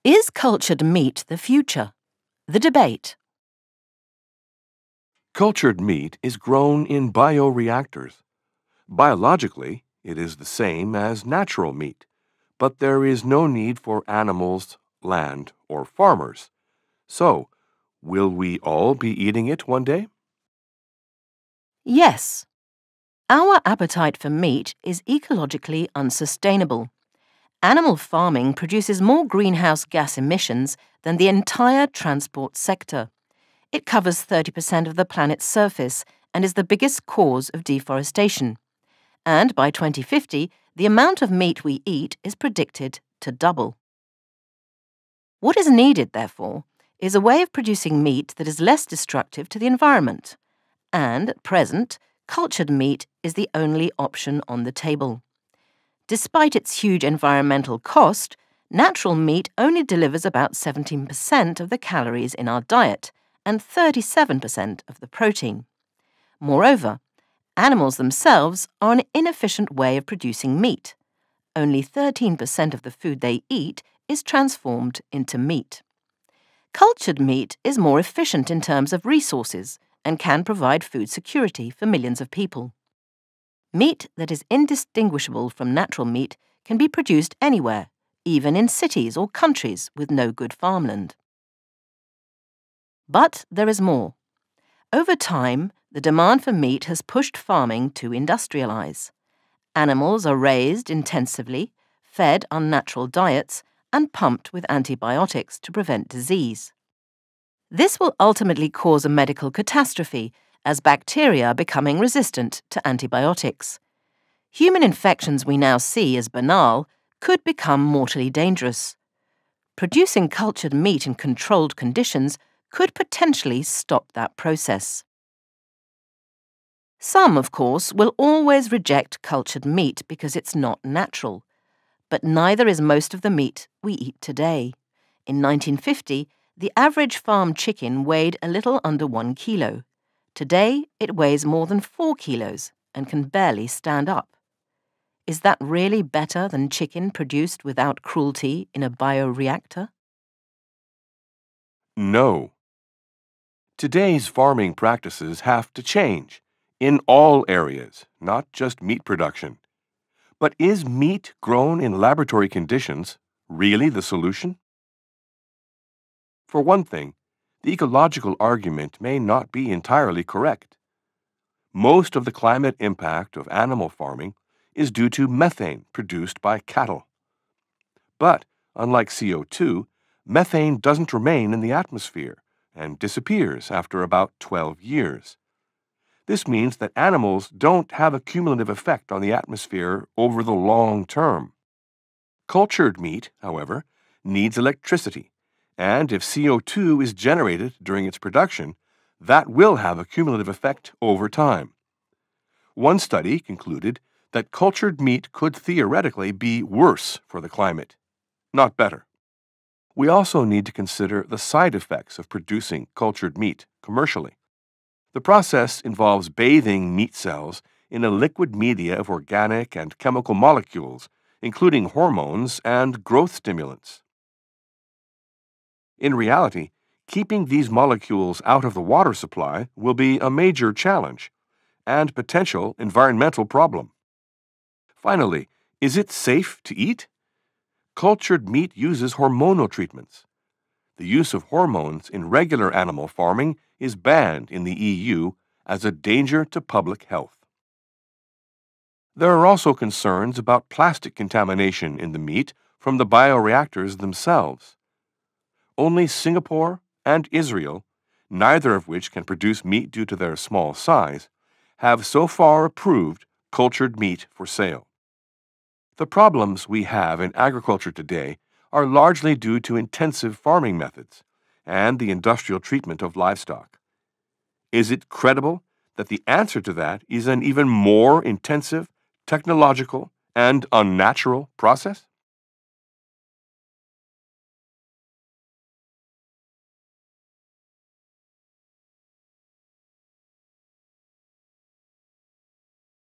Is cultured meat the future? The debate. Cultured meat is grown in bioreactors. Biologically, it is the same as natural meat, but there is no need for animals, land, or farmers. So, will we all be eating it one day? Yes. Our appetite for meat is ecologically unsustainable. Animal farming produces more greenhouse gas emissions than the entire transport sector. It covers 30% of the planet's surface and is the biggest cause of deforestation. And by 2050, the amount of meat we eat is predicted to double. What is needed, therefore, is a way of producing meat that is less destructive to the environment. And at present, cultured meat is the only option on the table. Despite its huge environmental cost, natural meat only delivers about 17% of the calories in our diet and 37% of the protein. Moreover, animals themselves are an inefficient way of producing meat. Only 13% of the food they eat is transformed into meat. Cultured meat is more efficient in terms of resources and can provide food security for millions of people. Meat that is indistinguishable from natural meat can be produced anywhere, even in cities or countries with no good farmland. But there is more. Over time, the demand for meat has pushed farming to industrialize. Animals are raised intensively, fed unnatural diets, and pumped with antibiotics to prevent disease. This will ultimately cause a medical catastrophe as bacteria are becoming resistant to antibiotics. Human infections we now see as banal could become mortally dangerous. Producing cultured meat in controlled conditions could potentially stop that process. Some, of course, will always reject cultured meat because it's not natural. But neither is most of the meat we eat today. In 1950, the average farm chicken weighed a little under 1 kilo. Today, it weighs more than 4 kilos and can barely stand up. Is that really better than chicken produced without cruelty in a bioreactor? No. Today's farming practices have to change in all areas, not just meat production. But is meat grown in laboratory conditions really the solution? For one thing, the ecological argument may not be entirely correct. Most of the climate impact of animal farming is due to methane produced by cattle. But, unlike CO2, methane doesn't remain in the atmosphere and disappears after about 12 years. This means that animals don't have a cumulative effect on the atmosphere over the long term. Cultured meat, however, needs electricity, and if CO2 is generated during its production, that will have a cumulative effect over time. One study concluded that cultured meat could theoretically be worse for the climate, not better. We also need to consider the side effects of producing cultured meat commercially. The process involves bathing meat cells in a liquid media of organic and chemical molecules, including hormones and growth stimulants. In reality, keeping these molecules out of the water supply will be a major challenge and potential environmental problem. Finally, is it safe to eat? Cultured meat uses hormonal treatments. The use of hormones in regular animal farming is banned in the EU as a danger to public health. There are also concerns about plastic contamination in the meat from the bioreactors themselves. Only Singapore and Israel, neither of which can produce meat due to their small size, have so far approved cultured meat for sale. The problems we have in agriculture today are largely due to intensive farming methods and the industrial treatment of livestock. Is it credible that the answer to that is an even more intensive, technological, and unnatural process?